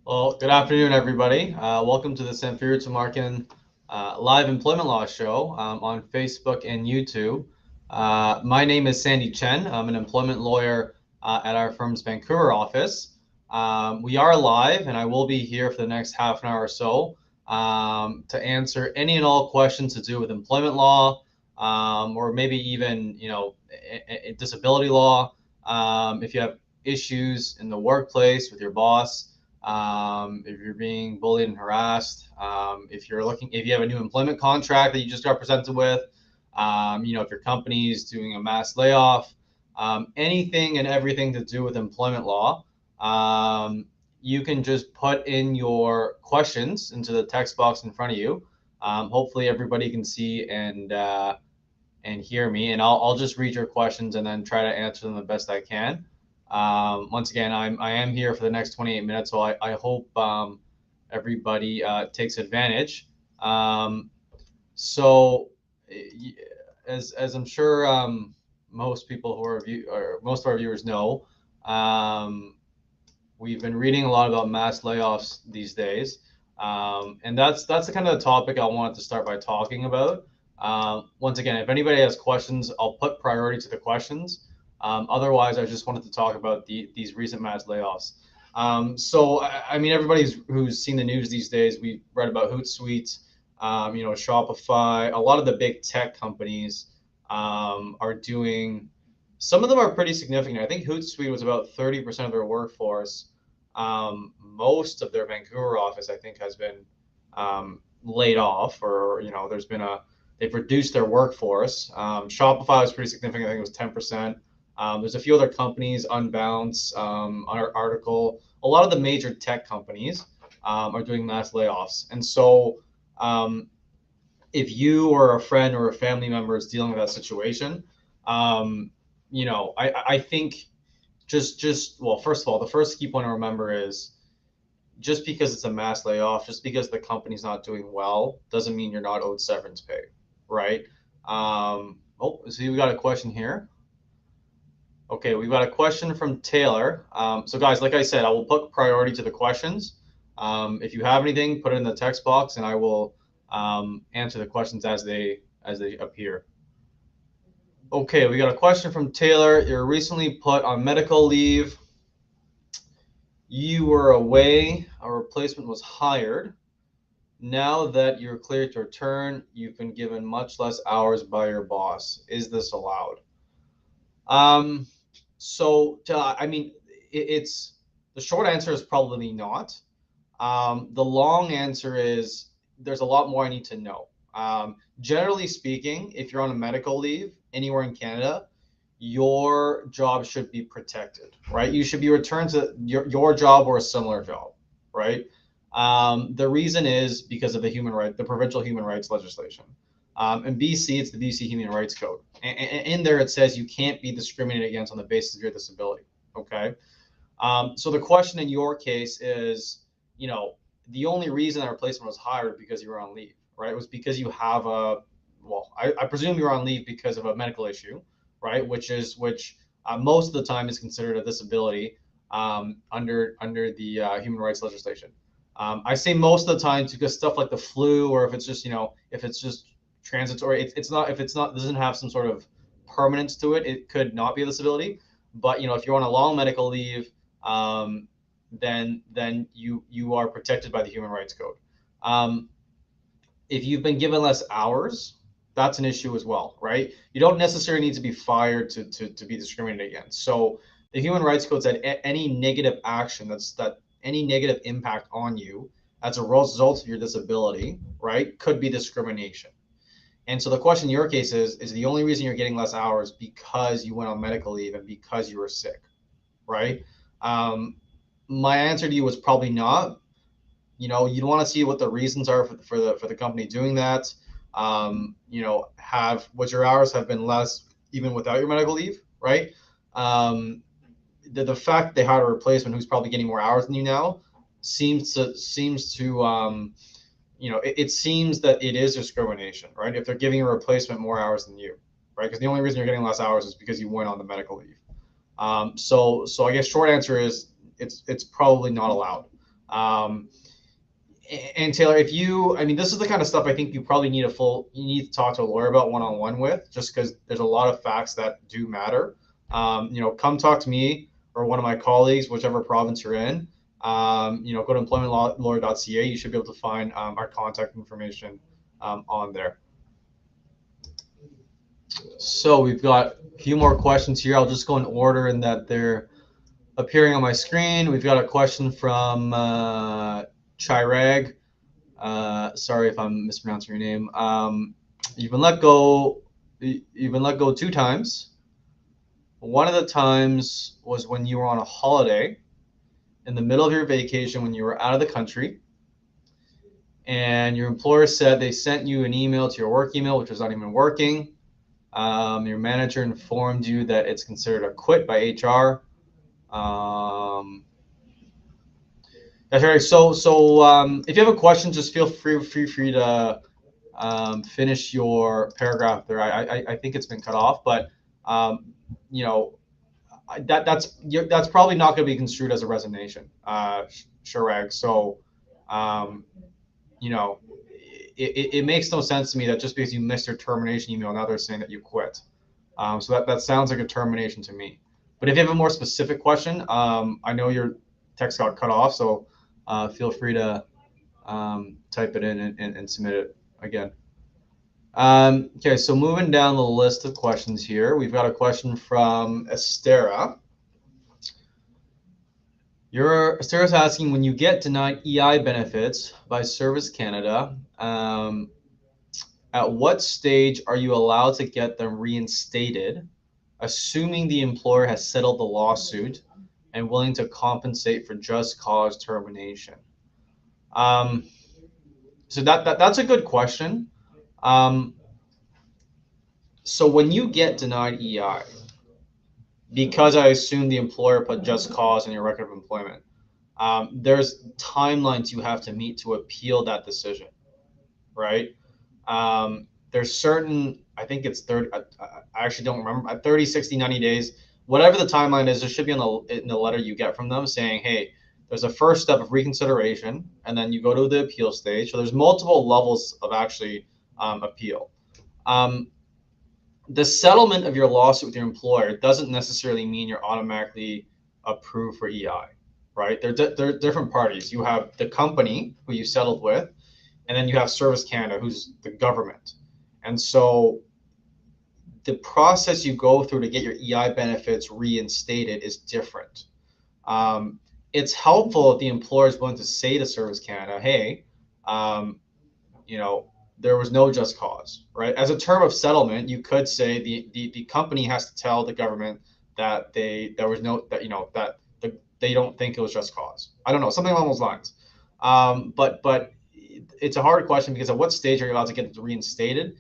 Well, good afternoon, everybody. Welcome to the Samfiru Tumarkin live employment law show on Facebook and YouTube. My name is Chen. I'm an employment lawyer at our firm's Vancouver office. We are live, and I will be here for the next half an hour or so to answer any and all questions to do with employment law, or maybe even disability law. If you have issues in the workplace with your boss. If you're being bullied and harassed, if you have a new employment contract that you just got presented with, if your company is doing a mass layoff, anything and everything to do with employment law, you can just put in your questions into the text box in front of you. Hopefully everybody can see and hear me, and I'll just read your questions and then try to answer them the best I can. Once again, I am here for the next 28 minutes, so I hope everybody takes advantage. So, as I'm sure most people who are most of our viewers know, we've been reading a lot about mass layoffs these days, and that's the kind of topic I wanted to start by talking about. Once again, if anybody has questions, I'll put priority to the questions. Otherwise, I just wanted to talk about these recent mass layoffs. So, I mean, everybody who's seen the news these days, we read about Hootsuite, Shopify. A lot of the big tech companies are doing. Some of them are pretty significant. I think Hootsuite was about 30% of their workforce. Most of their Vancouver office, I think, has been laid off, or they've reduced their workforce. Shopify was pretty significant. I think it was 10%. There's a few other companies, Unbounce, our article. A lot of the major tech companies are doing mass layoffs. And so if you or a friend or a family member is dealing with that situation, I think well, first of all, the first key point to remember is just because it's a mass layoff, just because the company's not doing well, doesn't mean you're not owed severance pay, right? See, we got a question here. Okay, we've got a question from Taylor. So guys, like I said, I will put priority to the questions. If you have anything, put it in the text box, and I will answer the questions as they appear. Okay, we got a question from Taylor. You're recently put on medical leave. You were away. A replacement was hired. Now that you're cleared to return, you've been given much less hours by your boss. Is this allowed? I mean, it's the short answer is probably not. The long answer is there's a lot more I need to know. Generally speaking, if you're on a medical leave anywhere in Canada, your job should be protected, right? You should be returned to your job or a similar job, right? The reason is because of the provincial human rights legislation. In BC, it's the BC Human Rights Code. And in there, it says you can't be discriminated against on the basis of your disability. Okay. So the question in your case is, the only reason that replacement was hired because you were on leave, right? It was because you have I presume you're on leave because of a medical issue, right? Which most of the time is considered a disability under the human rights legislation. I say most of the time because stuff like the flu, or if it's just transitory, it's not, if it's not, doesn't have some sort of permanence to it, it could not be a disability. But if you're on a long medical leave, then you are protected by the Human Rights Code. If you've been given less hours, that's an issue as well, right? You don't necessarily need to be fired to be discriminated against. So the Human Rights Code said any negative action any negative impact on you as a result of your disability, right, could be discrimination. And so the question in your case is the only reason you're getting less hours because you went on medical leave and because you were sick, right? My answer to you was probably not. You'd want to see what the reasons are for the company doing that. Would your hours have been less even without your medical leave, right? The fact they hired a replacement who's probably getting more hours than you now seems to it seems that it is discrimination, right? If they're giving a replacement more hours than you, right? Because the only reason you're getting less hours is because you went on the medical leave. So I guess short answer is it's probably not allowed. Um, and Taylor, if you, I mean, this is the kind of stuff I think you probably need you need to talk to a lawyer about one-on-one with, just because there's a lot of facts that do matter. Come talk to me or one of my colleagues, whichever province you're in. Go to employmentlawyer.ca. You should be able to find our contact information on there. So we've got a few more questions here. I'll just go in order in that they're appearing on my screen. We've got a question from Chirag. Sorry if I'm mispronouncing your name. You've been let go. You've been let go 2 times. One of the times was when you were on a holiday in the middle of your vacation when you were out of the country, and your employer said they sent you an email to your work email, which was not even working. Your manager informed you that it's considered a quit by HR. That's right. So if you have a question, just feel free to finish your paragraph there. I think it's been cut off, but you know that's probably not going to be construed as a resignation, Shirag. So it makes no sense to me that just because you missed your termination email, now they're saying that you quit. So that sounds like a termination to me. But if you have a more specific question, I know your text got cut off, so feel free to type it in and submit it again. Okay, so moving down the list of questions here, we've got a question from Estera. Estera's asking, when you get denied EI benefits by Service Canada, at what stage are you allowed to get them reinstated, assuming the employer has settled the lawsuit and willing to compensate for just cause termination? So that's a good question. So when you get denied EI, because I assume the employer put just cause in your record of employment, there's timelines you have to meet to appeal that decision, right? There's certain, I think it's 30, I actually don't remember, 30, 60, 90 days, whatever the timeline is, there should be in the letter you get from them saying, hey, there's a first step of reconsideration, and then you go to the appeal stage. So there's multiple levels of actually appeal. The settlement of your lawsuit with your employer doesn't necessarily mean you're automatically approved for EI, right? They're different parties. You have the company who you settled with, and then you have Service Canada, who's the government. And so the process you go through to get your EI benefits reinstated is different. It's helpful if the employer is willing to say to Service Canada, hey, there was no just cause, right? As a term of settlement, you could say the company has to tell the government that they don't think it was just cause. I don't know, something along those lines. But it's a hard question because at what stage are you allowed to get it reinstated?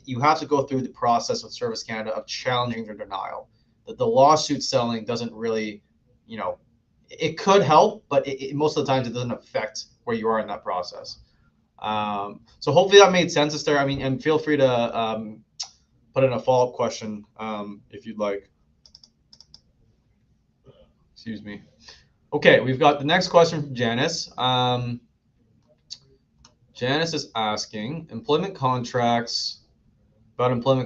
You have to go through the process with Service Canada of challenging their denial. The lawsuit settling doesn't really, it could help, but most of the times it doesn't affect where you are in that process. So hopefully that made sense, Esther. I mean, and feel free to put in a follow-up question if you'd like. Excuse me. Okay, we've got the next question from Janice. Janice is asking about employment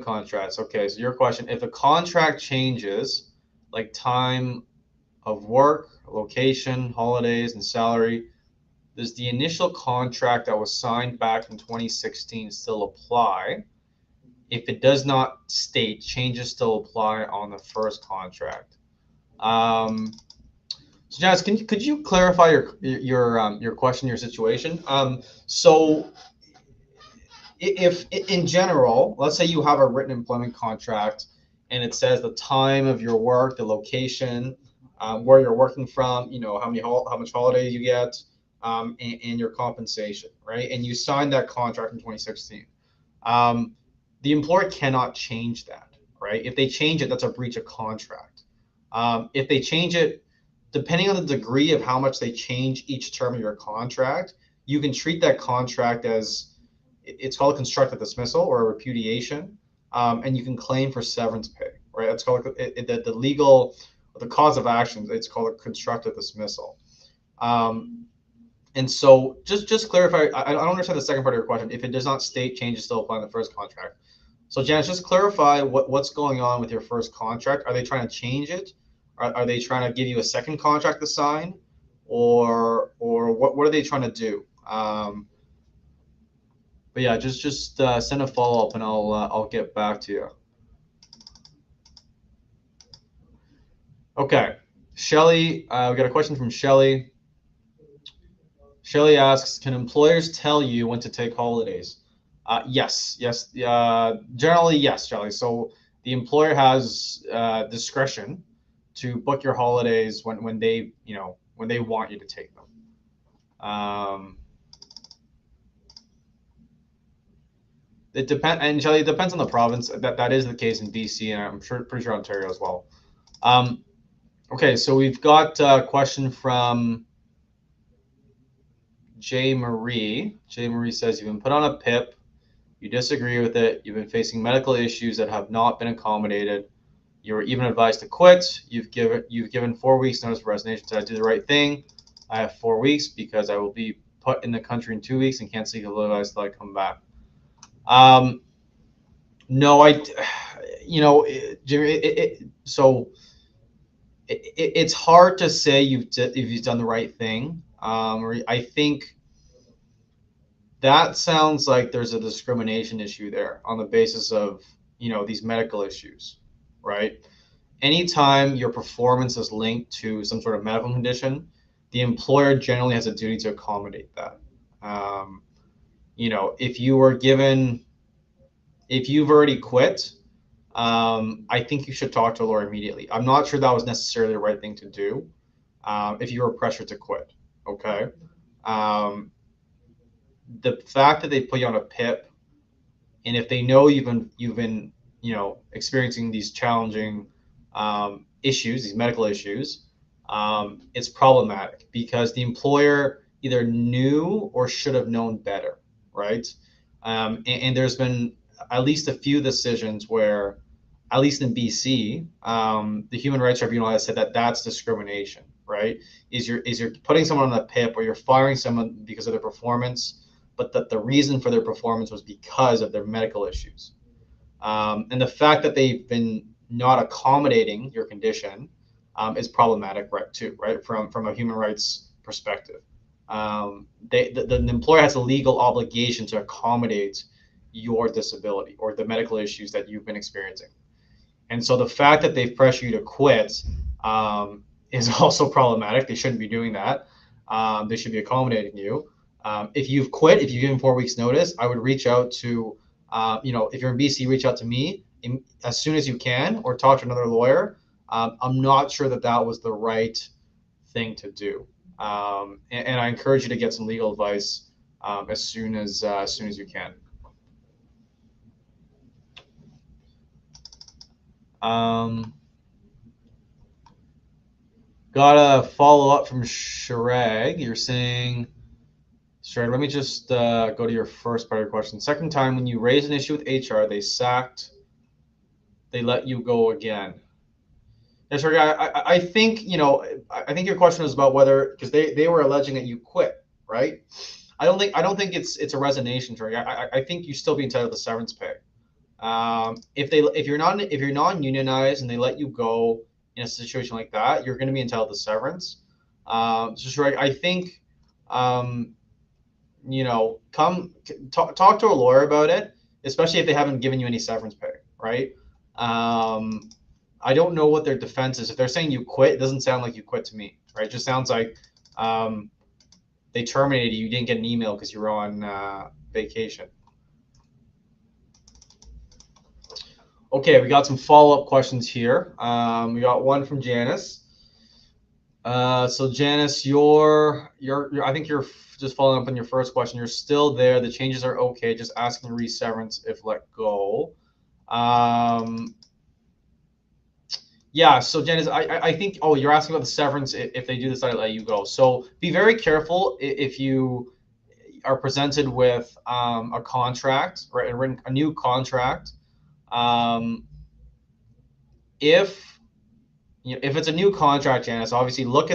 contracts. Okay, so your question, if a contract changes, like time of work, location, holidays, and salary, does the initial contract that was signed back in 2016 still apply? If it does not state, changes still apply on the first contract. So Janice, could you clarify your question, your situation? So if in general, let's say you have a written employment contract and it says the time of your work, the location, where you're working from, how much holidays you get, and your compensation, right? And you signed that contract in 2016. The employer cannot change that, right? If they change it, that's a breach of contract. If they change it, depending on the degree of how much they change each term of your contract, you can treat that contract as, it's called a constructive dismissal or a repudiation, and you can claim for severance pay, right? It's called the cause of action. It's called a constructive dismissal. And so just clarify, I don't understand the second part of your question. If it does not state changes still apply in the first contract. So Janice, just clarify what's going on with your first contract. Are they trying to change it? Are they trying to give you a second contract to sign? Or what are they trying to do? But yeah, just send a follow-up and I'll get back to you. Okay. Shelly, we got a question from Shelly. Shelly asks, can employers tell you when to take holidays? Yes. Generally, yes, Shelly. So the employer has discretion to book your holidays when they, when they want you to take them. It depends, and Shelly, it depends on the province. That is the case in BC, and I'm pretty sure Ontario as well. Okay, so we've got a question from J. Marie. J. Marie says, you've been put on a PIP, you disagree with it, you've been facing medical issues that have not been accommodated, you were even advised to quit, you've given 4 weeks notice of resignation. Did I do the right thing? I have 4 weeks because I will be put in the country in 2 weeks and can't seek a leave advice till I come back. No, so it's hard to say if you've done the right thing. I think that sounds like there's a discrimination issue there on the basis of these medical issues, right? Anytime your performance is linked to some sort of medical condition, the employer generally has a duty to accommodate that. If you've already quit, I think you should talk to a lawyer immediately. I'm not sure that was necessarily the right thing to do if you were pressured to quit. Okay. The fact that they put you on a PIP, and if they know you've been experiencing these challenging issues, these medical issues, it's problematic because the employer either knew or should have known better, right? And there's been at least a few decisions where, at least in BC, the Human Rights Tribunal has said that that's discrimination, right? Is you're putting someone on a PIP or you're firing someone because of their performance, but that the reason for their performance was because of their medical issues. And the fact that they've been not accommodating your condition is problematic, right? Too, right? From a human rights perspective, the employer has a legal obligation to accommodate your disability or the medical issues that you've been experiencing. And so the fact that they've pressured you to quit is also problematic. They shouldn't be doing that. They should be accommodating you. If you've quit, if you've given 4 weeks notice, I would reach out to, if you're in BC, reach out to me as soon as you can, or talk to another lawyer. I'm not sure that was the right thing to do. And I encourage you to get some legal advice as soon as you can. Got a follow up from Shirag. You're saying, Shirag, let me just go to your first part of your question. Second time when you raise an issue with HR, they let you go again. Yeah, Shirag, I think I think your question is about whether, because they were alleging that you quit, right? I don't think it's a resignation, Shirag. I think you still be entitled to severance pay. If you're non-unionized and they let you go in a situation like that, you're going to be entitled to severance. I think, talk to a lawyer about it, especially if they haven't given you any severance pay, right? I don't know what their defense is. If they're saying you quit, it doesn't sound like you quit to me, right? It just sounds like they terminated you. You didn't get an email because you were on vacation. Okay, we got some follow-up questions here. We got one from Janice. So Janice, I think you're just following up on your first question. You're still there. The changes are okay. Just asking to re-severance if let go. Yeah. So Janice, I think. Oh, you're asking about the severance if they do decide to let you go. So be very careful if you are presented with a contract, right? A new contract. If if it's a new contract, Janice, obviously look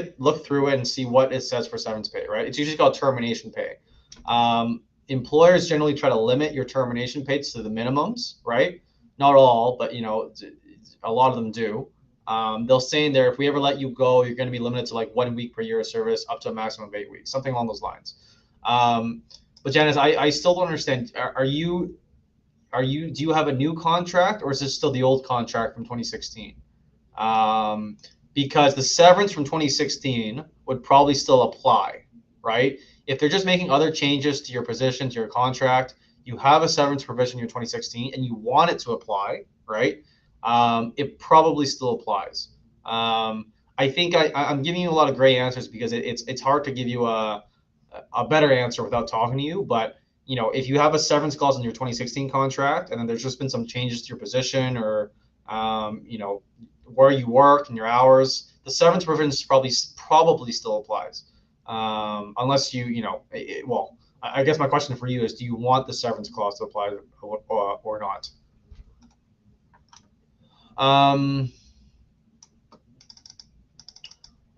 through it and see what it says for severance pay, right? It's usually called termination pay. Employers generally try to limit your termination pay to the minimums, right? Not all, but a lot of them do. They'll say in there, if we ever let you go, you're going to be limited to like 1 week per year of service, up to a maximum of 8 weeks, something along those lines. But Janice, I still don't understand. Do you have a new contract, or is this still the old contract from 2016? Because the severance from 2016 would probably still apply, right? If they're just making other changes to your position, to your contract, you have a severance provision in your 2016 and you want it to apply, right? It probably still applies. I think I'm giving you a lot of gray answers because it's hard to give you a better answer without talking to you. But if you have a severance clause in your 2016 contract and then there's just been some changes to your position or where you work and your hours, the severance provision probably still applies, unless well, I guess my question for you is, do you want the severance clause to apply or not?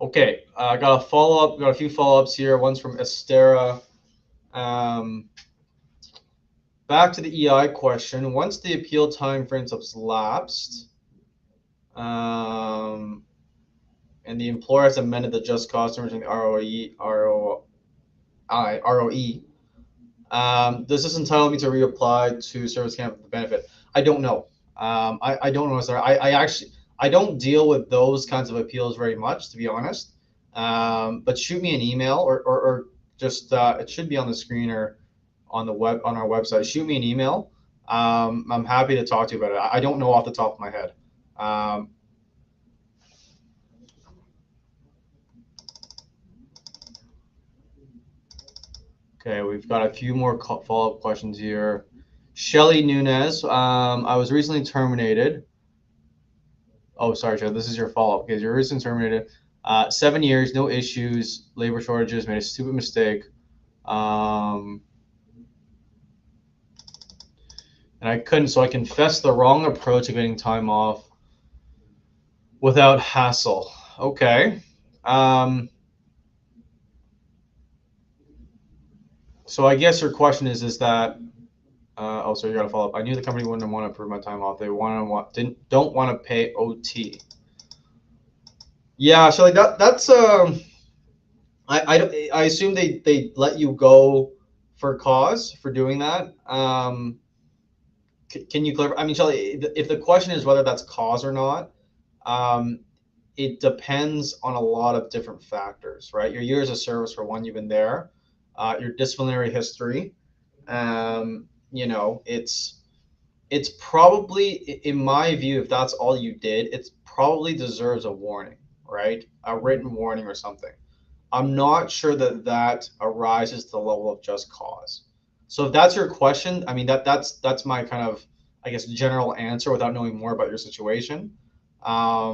Okay, I got a follow-up. Got a few follow-ups here. One's from Estera. Back to the EI question. Once the appeal time frames have lapsed, and the employer has amended the just cause terms in the ROE, does this entitle me to reapply to service camp with the benefit? I don't know. I don't know, sir. I don't deal with those kinds of appeals very much, to be honest. But shoot me an email or just it should be on the screen or on our website. Shoot me an email. I'm happy to talk to you about it. I don't know off the top of my head. Okay, we've got a few more follow-up questions here. Shelly Nunez, I was recently terminated. Oh, sorry, Joe. This is your follow-up. Okay, you're recently terminated. 7 years, no issues, labor shortages, made a stupid mistake. And I couldn't, so I confessed the wrong approach of getting time off without hassle. Okay. So I guess your question is that oh, so you got to follow up. I knew the company wouldn't want to approve my time off. They don't want to pay OT. Yeah, so like that's I assume they let you go for cause for doing that. Can you clarify? I mean, Shelly, if the question is whether that's cause or not, it depends on a lot of different factors, right? Your years of service, for one, you've been there, your disciplinary history. It's probably, in my view, if that's all you did, it probably deserves a warning, right? A written warning or something. I'm not sure that arises to the level of just cause. So if that's your question, I mean, that's my kind of, I guess, general answer without knowing more about your situation. So,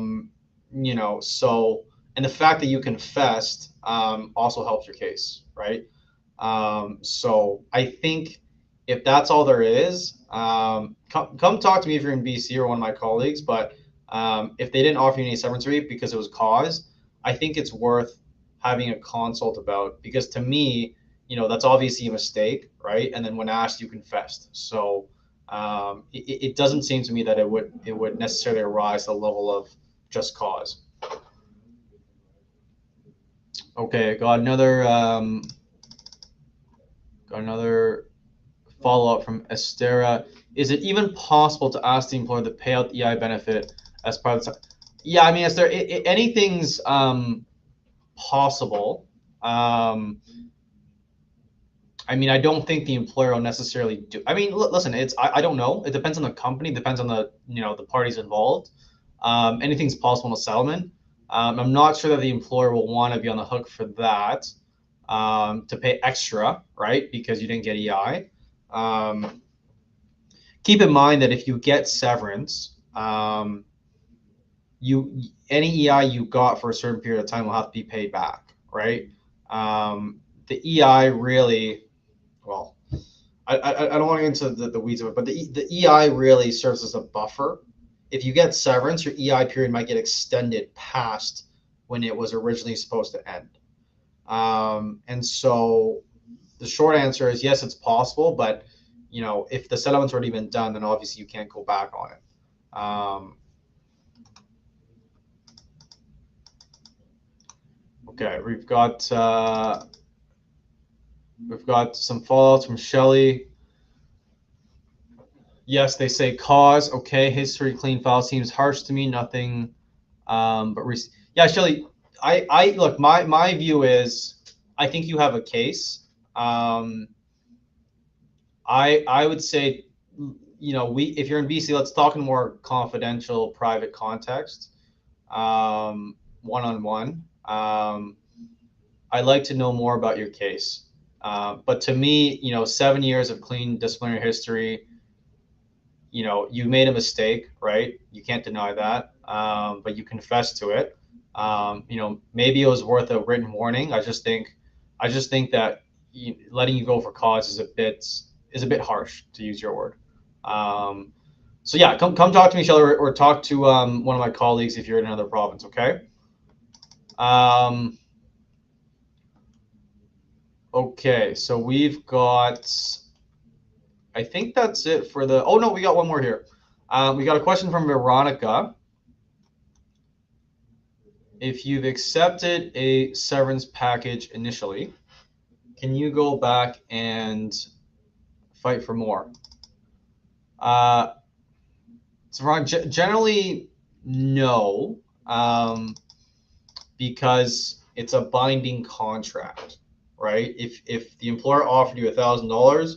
and the fact that you confessed also helps your case, right? So I think if that's all there is, come talk to me if you're in BC or one of my colleagues. But if they didn't offer you any severance rate because it was cause, I think it's worth having a consult about, because to me, that's obviously a mistake, right? And then when asked, you confessed. So it doesn't seem to me that it would necessarily arise to the level of just cause. Okay, got another follow-up from Estera. Is it even possible to ask the employer to pay out the EI benefit as part of the? Yeah, I mean, Esther, anything's possible. I mean, I don't think the employer will necessarily do. I mean, listen, I don't know. It depends on the company. Depends on the the parties involved. Anything's possible in a settlement. I'm not sure that the employer will want to be on the hook for that, to pay extra, right? Because you didn't get EI. Keep in mind that if you get severance, any EI you got for a certain period of time will have to be paid back, right? The EI really, well, I don't want to get into the weeds of it, but the EI really serves as a buffer if you get severance, your EI period might get extended past when it was originally supposed to end. And so the short answer is yes, it's possible, but if the settlement's already been done, then obviously you can't go back on it. Okay, we've got some follow-ups from Shelly. Yes, they say cause. Okay, history clean file seems harsh to me. Nothing, but yeah, Shelly. I look. My view is, I think you have a case. I would say, if you're in BC, let's talk in more confidential, private context, one-on-one. I'd like to know more about your case. But to me, 7 years of clean disciplinary history, you made a mistake, right? You can't deny that, but you confessed to it. Maybe it was worth a written warning. I just think that letting you go for cause is a bit harsh, to use your word. So yeah, come talk to me, Shelly, or talk to one of my colleagues if you're in another province. Okay. Okay, so we've got. I think that's it for the. Oh no, we got one more here. We got a question from Veronica. If you've accepted a severance package initially, can you go back and fight for more? So generally, no, because it's a binding contract, right? If the employer offered you $1,000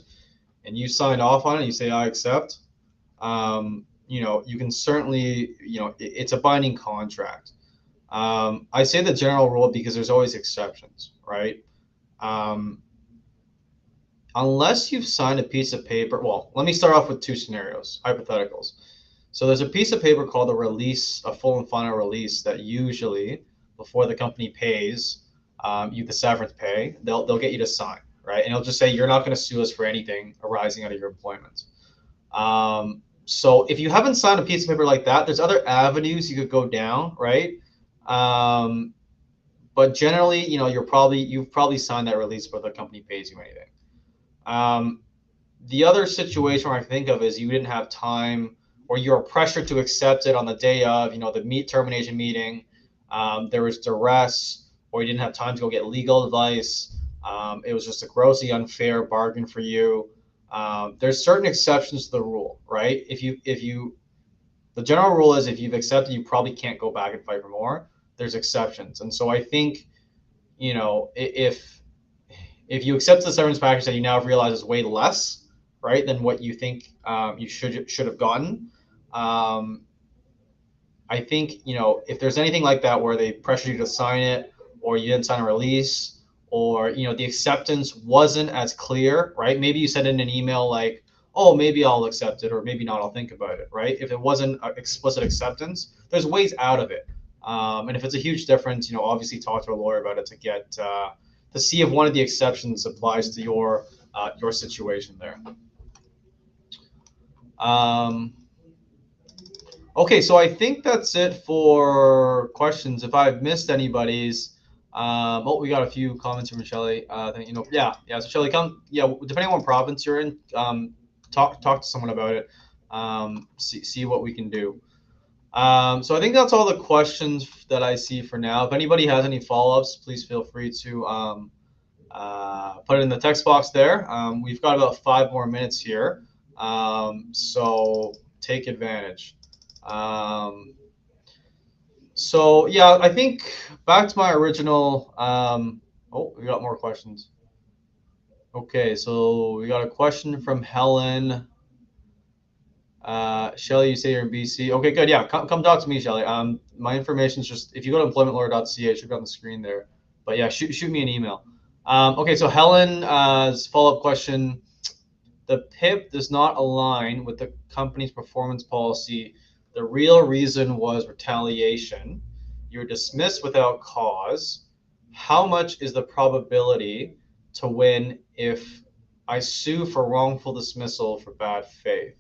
and you signed off on it, you say I accept. You can certainly, it's a binding contract. I say the general rule because there's always exceptions, right? Unless you've signed a piece of paper, well, let me start off with two scenarios, hypotheticals. So there's a piece of paper called a release, a full and final release, that usually, before the company pays you the severance pay, they'll get you to sign, right? And it'll just say you're not going to sue us for anything arising out of your employment. So if you haven't signed a piece of paper like that, there's other avenues you could go down, right? But generally, you've probably signed that release before the company pays you anything. The other situation where I think of is you didn't have time, or you're pressured to accept it on the day of, the termination meeting. There was duress, or you didn't have time to go get legal advice. It was just a grossly unfair bargain for you. There's certain exceptions to the rule, right? The general rule is if you've accepted, you probably can't go back and fight for more. There's exceptions, and so I think, if you accept the severance package that you now realize is way less, right, than what you think you should have gotten. I think, if there's anything like that where they pressure you to sign it, or you didn't sign a release, or the acceptance wasn't as clear, right? Maybe you sent in an email like, oh, maybe I'll accept it, or maybe not, I'll think about it, right? If it wasn't an explicit acceptance, there's ways out of it. And if it's a huge difference, obviously talk to a lawyer about it to get to see if one of the exceptions applies to your situation there. Okay, so I think that's it for questions. If I've missed anybody's, we got a few comments from Shelly. Yeah. So Shelly, depending on what province you're in, talk to someone about it. See what we can do. So I think that's all the questions that I see for now. If anybody has any follow-ups, please feel free to put it in the text box there. We've got about 5 more minutes here, so take advantage. So yeah, I think back to my original. We got more questions. Okay, so we got a question from Helen. Shelly, you say you're in BC. Okay, good. Yeah, come talk to me, Shelly. My information is just, if you go to employmentlawyer.ca, it should be on the screen there. But yeah, shoot me an email. Okay, so Helen's follow-up question: the PIP does not align with the company's performance policy. The real reason was retaliation. You're dismissed without cause. How much is the probability to win if I sue for wrongful dismissal for bad faith?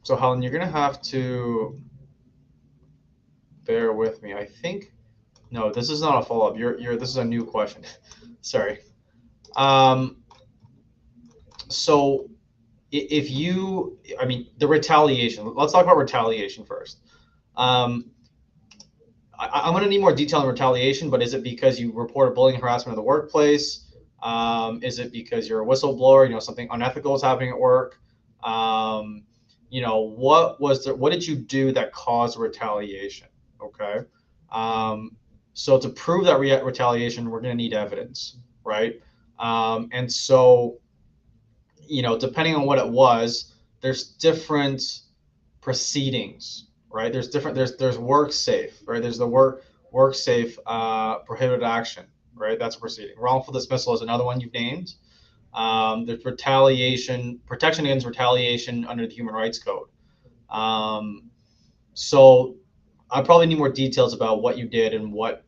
So Helen, you're gonna have to bear with me. I think no, this is not a follow up. This is a new question. Sorry. Um, so if you, I mean, the retaliation. Let's talk about retaliation first. Um, I'm going to need more detail on retaliation, but is it because you reported bullying and harassment in the workplace? Is it because you're a whistleblower? Something unethical is happening at work. Um, what did you do that caused retaliation? Okay. Um, so to prove that retaliation, we're going to need evidence, right? And so, depending on what it was, there's different proceedings, right? There's work safe, right? There's the work safe prohibited action, right? That's a proceeding. Wrongful dismissal is another one you've named. There's retaliation, protection against retaliation under the Human Rights Code. So I probably need more details about what you did and what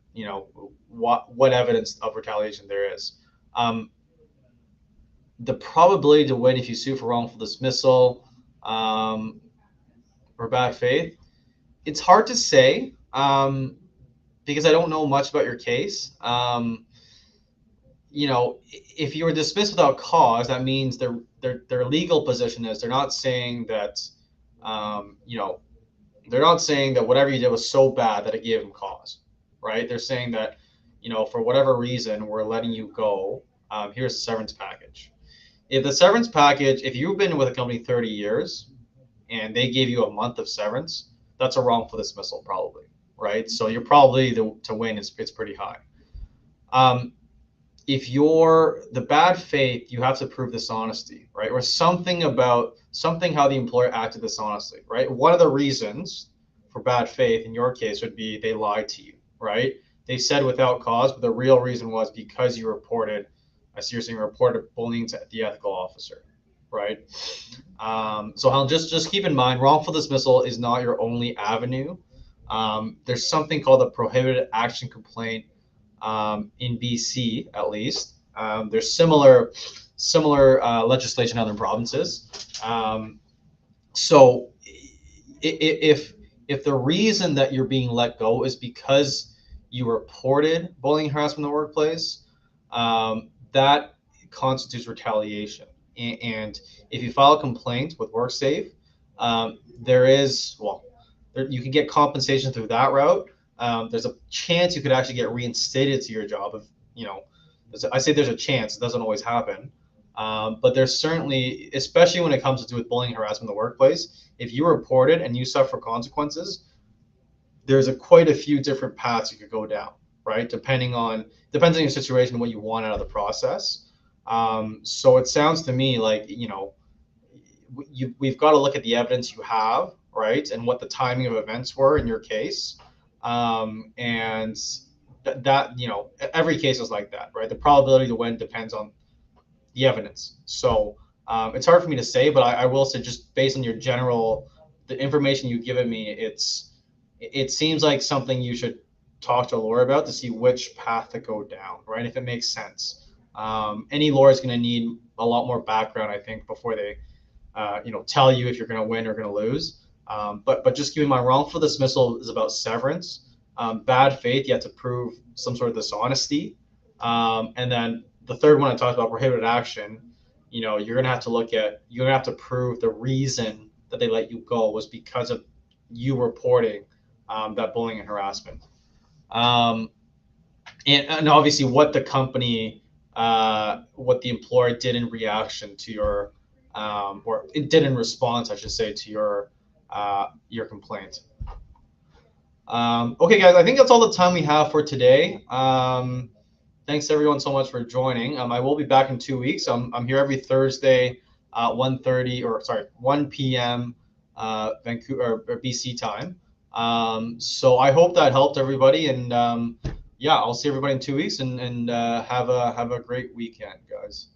evidence of retaliation there is. The probability to win if you sue for wrongful dismissal or bad faith, it's hard to say because I don't know much about your case. If you were dismissed without cause, that means their legal position is they're not saying that, um, you know, they're not saying that whatever you did was so bad that it gave them cause, right? They're saying that, for whatever reason, we're letting you go. Here's the severance package. If you've been with a company 30 years and they gave you a month of severance, that's a wrongful dismissal probably, right? So you're probably to win it's pretty high. If you're the bad faith, you have to prove dishonesty, right? Or something how the employer acted dishonestly, right? One of the reasons for bad faith in your case would be they lied to you, right? They said without cause, but the real reason was because you reported, I see you're saying reported bullying to the ethical officer, right? So Helen, just keep in mind, wrongful dismissal is not your only avenue. There's something called a prohibited action complaint in BC, at least. There's similar legislation in other provinces. So if the reason that you're being let go is because you reported bullying and harassment in the workplace, that constitutes retaliation. And if you file a complaint with WorkSafe, you can get compensation through that route. There's a chance you could actually get reinstated to your job I say there's a chance, it doesn't always happen. But there's certainly, especially when it comes to do with bullying and harassment in the workplace, if you report it and you suffer consequences, there's quite a few different paths you could go down, right? Depends on your situation and what you want out of the process. So it sounds to me like, we've got to look at the evidence you have, right? And what the timing of events were in your case. And every case is like that, right? The probability to win depends on the evidence. So it's hard for me to say, but I will say, just based on the information you've given me, it seems like something you should talk to a lawyer about to see which path to go down, right? If it makes sense. Any lawyer is going to need a lot more background, I think, before they, tell you if you're going to win or going to lose. But just keep in mind, wrongful dismissal is about severance. Bad faith, you have to prove some sort of dishonesty. And then the third one I talked about, prohibited action, you're going to have to prove the reason that they let you go was because of you reporting that bullying and harassment. And obviously what the company, what the employer did in reaction to your, or it did in response, I should say, to your complaint. Okay, guys, I think that's all the time we have for today. Thanks everyone so much for joining. I will be back in 2 weeks. I'm here every Thursday, 1 p.m. Vancouver or BC time. So I hope that helped everybody, and yeah, I'll see everybody in 2 weeks, and have a great weekend, guys.